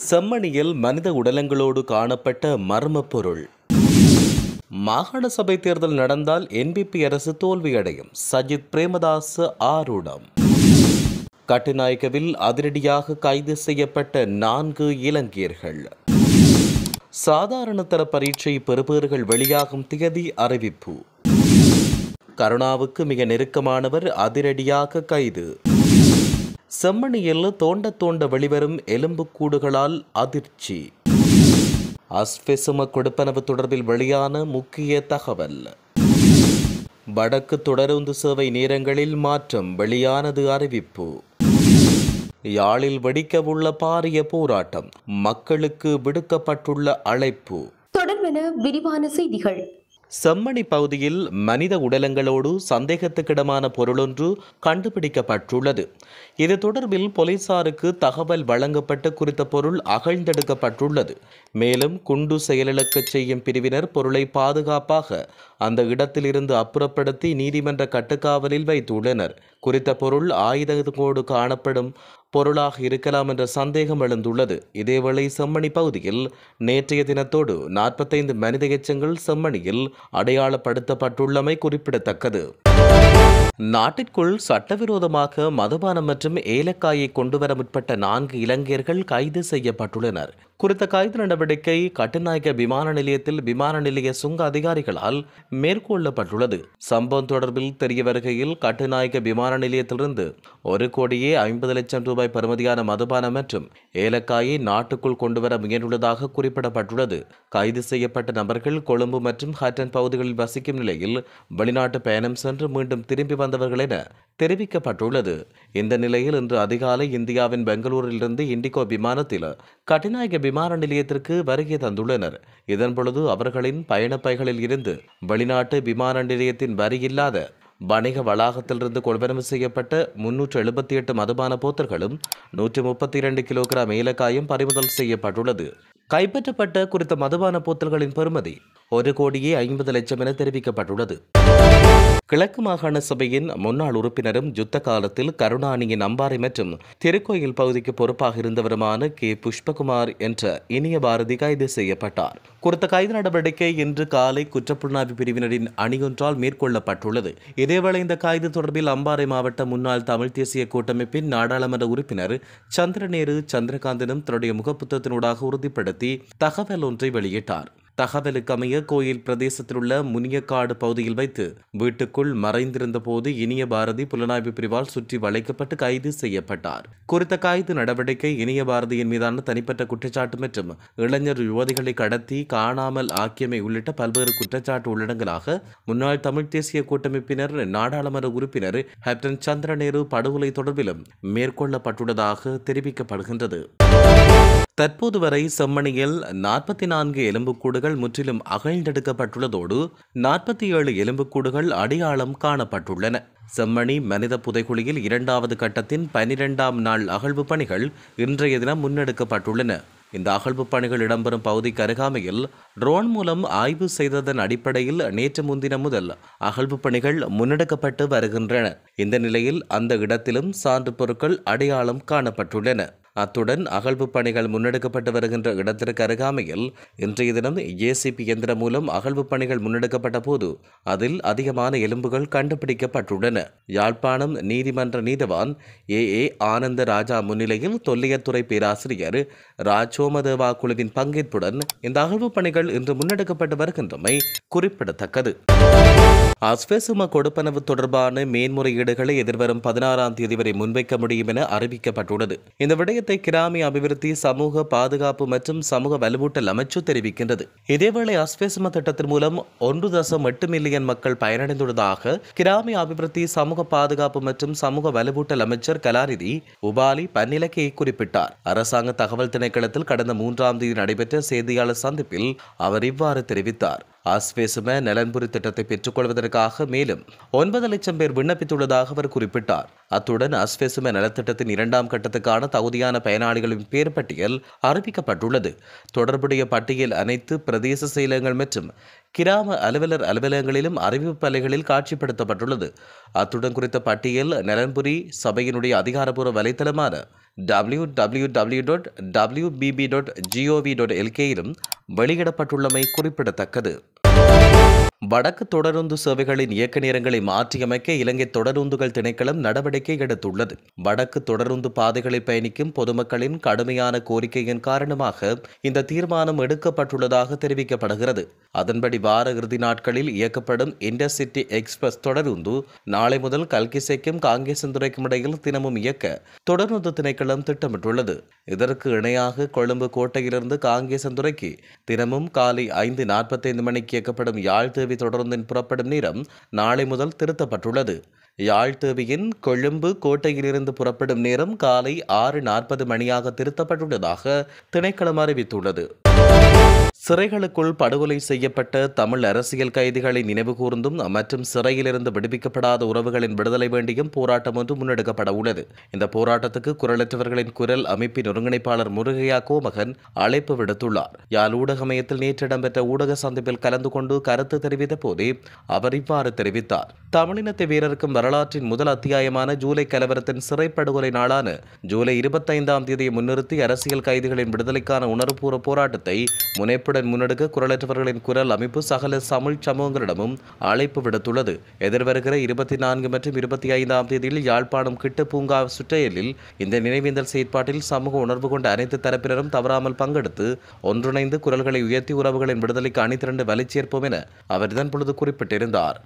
செம்மணியில் மனித உடலங்களோடு காணப்பட்ட மர்ம பொருள். மாகாண சபை தேர்தல் நடந்தால் என்பிபி அரசு தோல்வியடையும். சஜித் பிரேமதாஸ் ஆரூடம். கட்டுநாயக்கவில் அதிரடியாக கைது செய்யப்பட்ட 4 இலங்கையர்கள். சாதாரண தர பரீட்சை பெறுபேறுகள் வெளியாகும் திகதி அறிவிப்பு. கருணாவுக்கு மிக நெருக்கமானவர் அதிரடியாக கைது. செம்மணியில் தோண்ட வெளிவரும் எலும்புக்கூடுகளால் அதிர்ச்சி. அஸ்வெசும கொடுப்பனவு தொடர்பில் வெளியான முக்கிய தகவல். வடக்கு தொடருந்து சேவை நேரங்களில் மாற்றம் வெளியானது அறிவிப்பு. யாழில் வெடிக்கவுள்ள பாரிய போராட்டம், மக்களுக்கு விடுக்கப்பட்டுள்ள அழைப்பு. தொடர்பென விரிவான செய்திகள். செம்மணி பகுதியில் மனித உடலங்களோடு சந்தேகத்துக்கிடமான பொருளொன்று கண்டுபிடிக்கப்பட்டுள்ளது. இது தொடர்பில் போலீசாருக்கு தகவல் வழங்கப்பட்டு குறித்த பொருள் அகழ்ந்தெடுக்கப்பட்டுள்ளது. மேலும் குண்டு செயலிழக்கச் செய்யும் பிரிவினர் பொருளை பாதுகாப்பாக அந்த இடத்திலிருந்து அப்புறப்படுத்தி நீதிமன்ற கட்டுக்காவலில் வைத்துள்ளனர். குறித்த பொருள் ஆயுதத்தோடு காணப்படும் பொருளாக இருக்கலாம் என்ற சந்தேகம் எழுந்துள்ளது. இதேவேளை செம்மணி பகுதியில் நேற்றைய தினத்தோடு 45 மனித எச்சங்கள் செம்மணியில் அடையாளப்படுத்தப்பட்டுள்ளமை குறிப்பிடத்தக்கது. நாட்டிற்குள் சட்டவிரோதமாக மதுபானம் மற்றும் ஏலக்காயை கொண்டுவர முற்பட்ட 4 இலங்கையர்கள் கைது செய்யப்பட்டுள்ளனர். குறித்த கைது நடவடிக்கை கட்டுநாயக்க விமான நிலையத்தில் விமான நிலைய சுங்க அதிகாரிகளால் மேற்கொள்ளப்பட்டுள்ளது. சம்பவம் தொடர்பில் தெரிய வருகையில் கட்டுநாயக்க விமான நிலையத்திலிருந்து 1,50,00,000 ரூபாய் பெறுமதியான மதுபானம் மற்றும் ஏலக்காயை நாட்டுக்குள் கொண்டுவர முயன்றுள்ளதாக குறிப்பிடப்பட்டுள்ளது. கைது செய்யப்பட்ட நபர்கள் கொழும்பு மற்றும் ஹட்டன் பகுதிகளில் வசிக்கும் நிலையில் வெளிநாட்டு பயணம் சென்று மீண்டும் திரும்பி வந்தவர்கள் என தெரிவிக்கப்பட்டுள்ளது. இந்த நிலையில் இன்று அதிகாலை இந்தியாவின் பெங்களூரிலிருந்து இண்டிகோ விமானத்தில் கட்டுநாயக்க விமான நிலையத்திற்கு வருகை தந்துள்ளனர். இதன்பொழுது அவர்களின் பயணப்பைகளில் இருந்து வெளிநாட்டு விமான நிலையத்தின் வரி இல்லாத வணிக வளாகத்திலிருந்து கொள்வனவு செய்யப்பட்ட 378 மதுபான போத்தல்களும் 132 கிலோகிராம் ஏலக்காயும் பறிமுதல் செய்யப்பட்டுள்ளது. கைப்பற்றப்பட்ட குறித்த மதுபான போத்தல்களின் பெறுமதி 1,50,00,000 என தெரிவிக்கப்பட்டுள்ளது. கிழக்கு மாகாண சபையின் முன்னாள் உறுப்பினரும் யுத்த காலத்தில் கருணாநிதியின் அம்பாறை மற்றும் திருக்கோயில் பகுதிக்கு பொறுப்பாக இருந்தவருமான கே. புஷ்பகுமார் என்ற இனிய பாரதி கைது செய்யப்பட்டார். குறித்த கைது நடவடிக்கை இன்று காலை குற்றப்புலனாய்வு பிரிவினரின் அணியொன்றால் மேற்கொள்ளப்பட்டுள்ளது. இதேவேளை இந்த கைது தொடர்பில் அம்பாறை மாவட்ட முன்னாள் தமிழ் தேசிய கூட்டமைப்பின் நாடாளுமன்ற உறுப்பினர் சந்திரநேரு சந்திரகாந்தனும் தன்னுடைய முகப்புத்தகத்தினூடாக உறுதிப்படுத்தி தகவல் ஒன்றை வெளியிட்டார். தகவலுக்கு அமைய கோயில் பிரதேசத்தில் உள்ள முனியக்காடு பகுதியில் வைத்து வீட்டுக்குள் மறைந்திருந்த போது இனிய பாரதி புலனாய்வு பிரிவால் சுற்றி வளைக்கப்பட்டு கைது செய்யப்பட்டார். குறித்த கைது நடவடிக்கை இனிய பாரதியின் மீதான தனிப்பட்ட குற்றச்சாட்டு மற்றும் இளைஞர் யுவதிகளை கடத்தி காணாமல் ஆக்கியமை உள்ளிட்ட பல்வேறு குற்றச்சாட்டு உள்ளடங்களாக முன்னாள் தமிழ் தேசிய கூட்டமைப்பினர் நாடாளுமன்ற உறுப்பினர் கேப்டன் சந்திரநேரு படுகொலை தொடர்பிலும் மேற்கொள்ளப்பட்டுள்ளதாக தெரிவிக்கப்படுகின்றது. தற்போது வரை செம்மணியில் 44 எலும்புக்கூடுகள் முற்றிலும் அகழ்ந்தெடுக்கப்பட்டுள்ளதோடு 47 எலும்புக்கூடுகள் அடையாளம் காணப்பட்டுள்ளன. செம்மணி மனித புதைகுழியில் 2வது கட்டத்தின் 12ஆம் நாள் அகழ்வு பணிகள் இன்றைய தினம் முன்னெடுக்கப்பட்டுள்ளன. இந்த அகழ்வு பணிகள் இடம்பெறும் பகுதிக்கு அருகாமையில் ட்ரோன் மூலம் ஆய்வு செய்ததன் அடிப்படையில் நேற்று முன்தினம் முதல் அகழ்வு பணிகள் முன்னெடுக்கப்பட்டு வருகின்றன. இந்த நிலையில் அந்த இடத்திலும் சான்று பொருட்கள் அடையாளம் காணப்பட்டுள்ளன. அத்துடன் அகழ்வு பணிகள் முன்னெடுக்கப்பட்டு வருகின்ற இடத்திற்கு அருகாமையில் இன்றைய தினம் ஏசிபி இயந்திரம் மூலம் அகழ்வு பணிகள் முன்னெடுக்கப்பட்ட போது அதில் அதிகமான எலும்புகள் கண்டுபிடிக்கப்பட்டுள்ளன. யாழ்ப்பாணம் நீதிமன்ற நீதவான் ஏ ஆனந்த ராஜா முன்னிலையில் தொல்லியத்துறை பேராசிரியர் ராஜோமதேவா குழுவின் பங்கேற்புடன் இந்த அகழ்வு பணிகள் இன்று முன்னெடுக்கப்பட்டு வருகின்றமை குறிப்பிடத்தக்கது. அஸ்வெசும கொடுப்பனவு தொடர்பான மேன்முறையீடுகளை எதிர்வரும் 16ஆம் தேதி வரை முன்வைக்க முடியும் என அறிவிக்கப்பட்டுள்ளது. இந்த விடயத்தை கிராமிய அபிவிருத்தி, சமூக பாதுகாப்பு மற்றும் சமூக வலுவூட்டல் அமைச்சு தெரிவிக்கின்றது. இதேவேளை அஸ்வெசும திட்டத்தின் மூலம் 1.8 மில்லியன் மக்கள் பயனடைந்துள்ளதாக கிராமிய அபிவிருத்தி, சமூக பாதுகாப்பு மற்றும் சமூக வலுவூட்டல் அமைச்சர் கலாநிதி உபாலி பன்னிலக்கே குறிப்பிட்டார். அரசாங்க தகவல் திணைக்களத்தில் கடந்த 3ஆம் தேதி நடைபெற்ற செய்தியாளர் சந்திப்பில் அவர் இவ்வாறு தெரிவித்தார். அஸ்வெசும நலன்புரி திட்டத்தை பெற்றுக் கொள்வதற்காக மேலும் 9 லட்சம் பேர் விண்ணப்பித்துள்ளதாக அவர் குறிப்பிட்டார். அத்துடன் அஸ்வெசும நலத்திட்டத்தின் 2ஆம் கட்டத்துக்கான தகுதியான பயனாளிகளின் பேர் பட்டியல் அறிவிக்கப்பட்டுள்ளது. தொடர்புடைய பட்டியல் அனைத்து பிரதேச செயலகங்கள் மற்றும் கிராம அலுவலர் அலுவலகங்களிலும் அறிவிப்பு பலகைகளில் காட்சிப்படுத்தப்பட்டுள்ளது. அத்துடன் குறித்த பட்டியல் நலன்புரி சபையினுடைய அதிகாரப்பூர்வ வலைத்தளமான www.wbb.gov.lk-இலும் வெளியிடப்பட்டுள்ளமை குறிப்பிடத்தக்கது. வடக்கு தொடருந்து சேவைகளின் இயக்க நேரங்களை மாற்றியமைக்க இலங்கை தொடருந்துகள் திணைக்களம் நடவடிக்கை எடுத்துள்ளது. வடக்கு தொடருந்து பாதைகளை பயணிக்கும் பொதுமக்களின் கடுமையான கோரிக்கையின் காரணமாக இந்த தீர்மானம் எடுக்கப்பட்டுள்ளதாக தெரிவிக்கப்படுகிறது. அதன்படி வார இறுதி நாட்களில் இயக்கப்படும் இன்டர்சிட்டி எக்ஸ்பிரஸ் தொடருந்து நாளை முதல் கல்கிசைக்கும் காங்கேசந்துறைக்கும் இடையில் தினமும் இயக்க தொடருந்து திணைக்களம் திட்டமிட்டுள்ளது. இதற்கு இணையாக கொழும்பு கோட்டையிலிருந்து காங்கேசந்துறைக்கு தினமும் காலை 5:45 மணிக்கு இயக்கப்படும் யாழ்தேவி தொடர்ந்தின் புறப்படும் நேரம் நாளை முதல் திருத்தப்பட்டுள்ளது. யாழ்தேவியின் கொழும்பு கோட்டையிலிருந்து புறப்படும் நேரம் காலை 6:40 மணியாக திருத்தப்பட்டுள்ளதாக திணைக்களம் அறிவித்துள்ளது. சிறைகளுக்குள் படுகொலை செய்யப்பட்ட தமிழ் அரசியல் கைதிகளை நினைவுகூர்ந்தும் மற்றும் சிறையிலிருந்து விடுவிக்கப்படாத உறவுகளின் விடுதலை வேண்டியும் போராட்டம் ஒன்று முன்னெடுக்கப்பட உள்ளது. இந்த போராட்டத்துக்கு குரலற்றவர்களின் குரல் அமைப்பின் ஒருங்கிணைப்பாளர் முருகையா கோமகன் அழைப்பு விடுத்துள்ளார். யாழ் ஊடக மையத்தில் நேற்று இடம்பெற்ற ஊடக சந்திப்பில் கலந்து கொண்டு கருத்து தெரிவித்த போதே அவர் இவ்வாறு தெரிவித்தார். தமிழினத்தை வீரருக்கும் வரலாற்றின் முதல் அத்தியாயமான ஜூலை கலவரத்தின் சிறைப்படுகொலை நாளான ஜூலை 25ஆம் தேதியை முன்னிறுத்தி அரசியல் கைதிகளின் விடுதலைக்கான உணர்வுபூர்வ போராட்டத்தை முனைப்புடன் முன்னெடுக்க குரலற்றவர்களின் குரல் அமைப்பு சகல தமிழ் சமூகங்களிடமும் அழைப்பு விடுத்துள்ளது. எதிர்வருகிற 24 மற்றும் 25ஆம் தேதியில் யாழ்ப்பாணம் கிட்டு பூங்கா சுற்றையலில் இந்த நினைவேந்தல் செயற்பாட்டில் சமூக உணர்வு கொண்ட அனைத்து தரப்பினரும் தவறாமல் பங்கெடுத்து ஒன்றிணைந்து குரல்களை உயர்த்தி உறவுகளின் விடுதலைக்கு அணிதிரண்டு வலிச்சேர்ப்போம் என அவர் இதன் பொழுது குறிப்பிட்டிருந்தார்.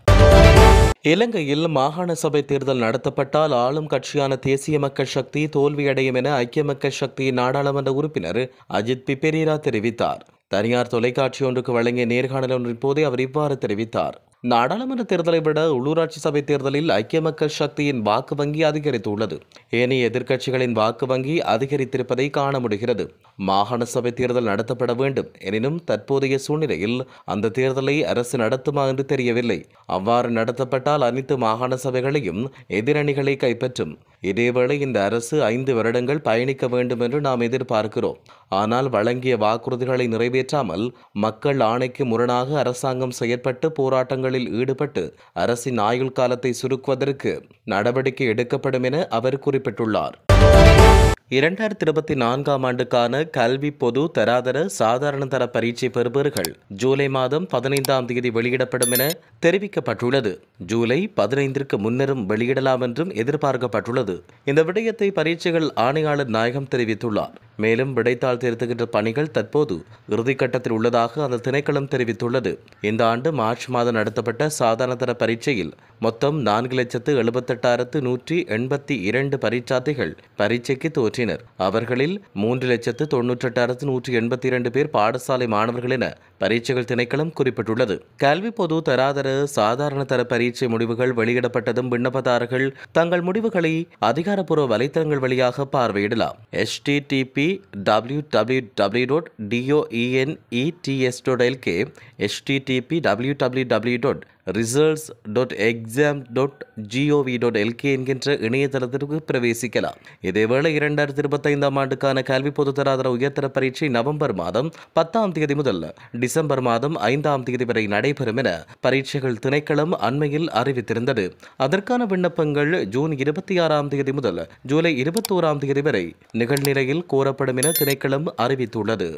இலங்கையில் மாகாண சபை தேர்தல் நடத்தப்பட்டால் ஆளும் கட்சியான தேசிய மக்கள் சக்தி தோல்வியடையும் என ஐக்கிய மக்கள் சக்தியின் நாடாளுமன்ற உறுப்பினர் அஜித் பிபெரீரா தெரிவித்தார். தனியார் தொலைக்காட்சி ஒன்றுக்கு வழங்கிய நேர்காணல் ஒன்றின் போதே அவர் இவ்வாறு தெரிவித்தார். நாடாளுமன்ற தேர்தலை விட உள்ளூராட்சி சபை தேர்தலில் ஐக்கிய மக்கள் சக்தியின் வாக்கு வங்கி அதிகரித்துள்ளது. ஏனைய எதிர்க்கட்சிகளின் வாக்கு வங்கி அதிகரித்திருப்பதை காண முடிகிறது. மாகாண சபை தேர்தல் நடத்தப்பட வேண்டும் எனினும் தற்போதைய சூழ்நிலையில் அந்த தேர்தலை அரசு நடத்துமா என்று தெரியவில்லை. அவ்வாறு நடத்தப்பட்டால் அனைத்து மாகாண சபைகளையும் எதிரணிகளை கைப்பற்றும். இதேவேளை இந்த அரசு 5 வருடங்கள் பயணிக்க வேண்டும் என்று நாம் எதிர்பார்க்கிறோம். ஆனால் வழங்கிய வாக்குறுதிகளை நிறைவேற்றாமல் மக்கள் ஆணைக்கு முரணாக அரசாங்கம் செயற்பட்டு போராட்டங்களில் ஈடுபட்டு அரசின் ஆயுள் காலத்தை சுருக்குவதற்கு நடவடிக்கை எடுக்கப்படும் என அவர் குறிப்பிட்டுள்ளார். 2024ஆம் ஆண்டுக்கான கல்வி பொது தராதர சாதாரண தர பரீட்சை பெறுபவர்கள் ஜூலை மாதம் 15ஆம் தேதி வெளியிடப்படும் என தெரிவிக்கப்பட்டுள்ளது. ஜூலை 15ற்கு முன்னரும் வெளியிடலாம் என்றும் எதிர்பார்க்கப்பட்டுள்ளது. இந்த விடயத்தை பரீட்சைகள் ஆணையாளர் நாயகம் தெரிவித்துள்ளார். மேலும் விடைத்தாள் திருத்துகின்ற பணிகள் தற்போது இறுதிக்கட்டத்தில் உள்ளதாக அந்த திணைக்களம் தெரிவித்துள்ளது. இந்த ஆண்டு மார்ச் மாதம் நடத்தப்பட்ட சாதாரண தர பரீட்சையில் மொத்தம் 4,78,182 பரீட்சார்த்திகள் பரீட்சைக்கு தோற்றினர். அவர்களில் 3,98,182 பேர் பாடசாலை மாணவர்கள் என பரீட்சைகள் திணைக்களம் குறிப்பிட்டுள்ளது. கல்வி பொது தராதர சாதாரண தர பரீட்சை முடிவுகள் வெளியிடப்பட்டதும் விண்ணப்பதாரர்கள் தங்கள் முடிவுகளை அதிகாரப்பூர்வ வலைத்தளங்கள் வழியாக பார்வையிடலாம். http://www.doenets.lk http://results.exam.gov.lk என்கின்ற இணையதளத்திற்கு பிரவேசிக்கலாம். இதேவேளை 2025ஆம் ஆண்டுக்கான கல்வி பொதுத்தராதர உயர்தர பரீட்சை நவம்பர் மாதம் 10ஆம் தேதி முதல் டிசம்பர் மாதம் 5ஆம் தேதி வரை நடைபெறும் என பரீட்சைகள் திணைக்களம் அண்மையில் அறிவித்திருந்தது. அதற்கான விண்ணப்பங்கள் ஜூன் 26ஆம் தேதி முதல் ஜூலை 21ஆம் தேதி வரை நிகழ்நிலையில் கோரப்படும் என திணைக்களம் அறிவித்துள்ளது.